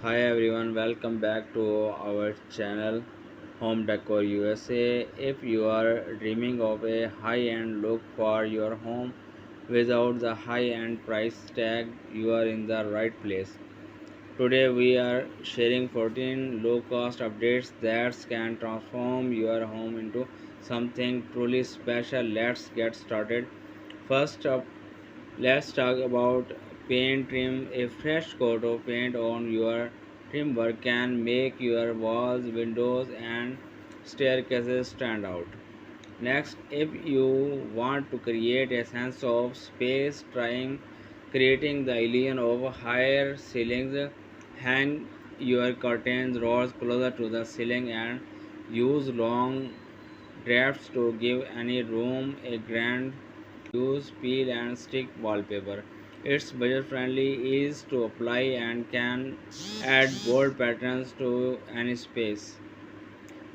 Hi everyone, welcome back to our channel Home Decor USA. If you are dreaming of a high-end look for your home without the high-end price tag, you are in the right place. Today we are sharing 14 low-cost updates that can transform your home into something truly special. Let's get started. First up, let's talk about paint trim. A fresh coat of paint on your trim work can make your walls, windows, and staircases stand out. Next, if you want to create a sense of space, trying creating the illusion of higher ceilings, hang your curtains rods closer to the ceiling and use long drapes to give any room a grand. Use peel and stick wallpaper. It's budget friendly, easy to apply, and can add bold patterns to any space.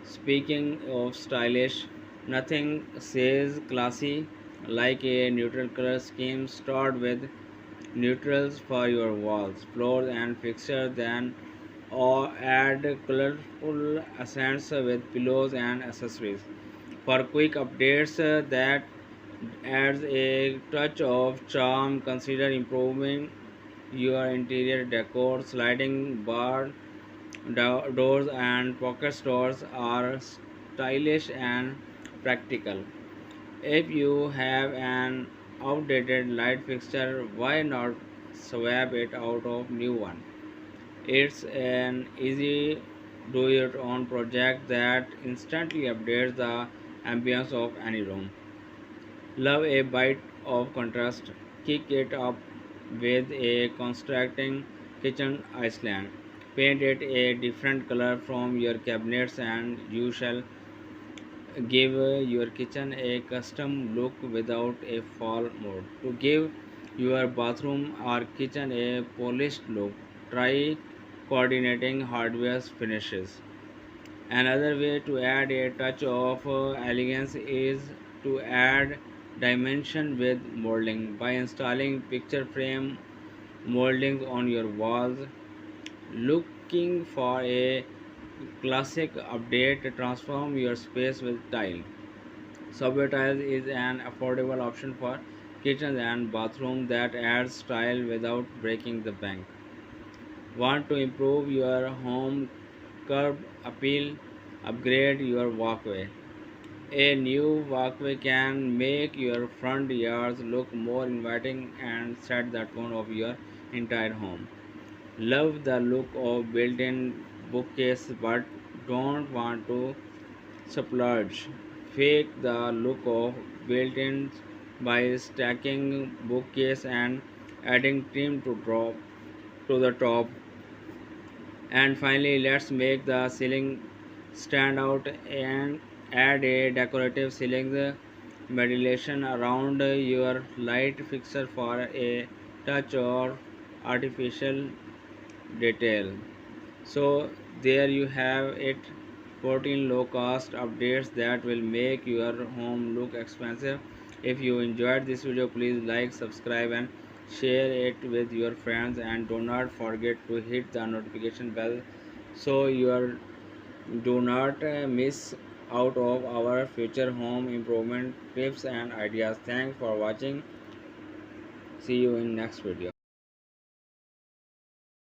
Speaking of stylish, nothing says classy like a neutral color scheme. Start with neutrals for your walls, floors, and fixtures, then or add colorful accents with pillows and accessories. For quick updates that adds a touch of charm, consider improving your interior decor. Sliding bar doors and pocket doors are stylish and practical. If you have an outdated light fixture, why not swap it out of new one? It's an easy do it on project that instantly updates the ambience of any room. Love a bite of contrast. Kick it up with a constructing kitchen island. Paint it a different color from your cabinets and you shall give your kitchen a custom look without a fall mode. To give your bathroom or kitchen a polished look, try coordinating hardware finishes. Another way to add a touch of elegance is to add dimension with molding by installing picture frame moldings on your walls. Looking for a classic update, transform your space with tile. Subway tiles is an affordable option for kitchens and bathrooms that adds style without breaking the bank. Want to improve your home curb appeal? Upgrade your walkway. A new walkway can make your front yards look more inviting and set the tone of your entire home. Love the look of built-in bookcase but don't want to splurge. Fake the look of built-ins by stacking bookcase and adding trim to drop to the top. And finally, let's make the ceiling stand out and add a decorative ceiling modulation around your light fixture for a touch of artificial detail. So there you have it, 14 low cost updates that will make your home look expensive. If you enjoyed this video, please like, subscribe and share it with your friends, and do not forget to hit the notification bell so you do not miss out of our future home improvement tips and ideas. Thanks for watching. See you in next video.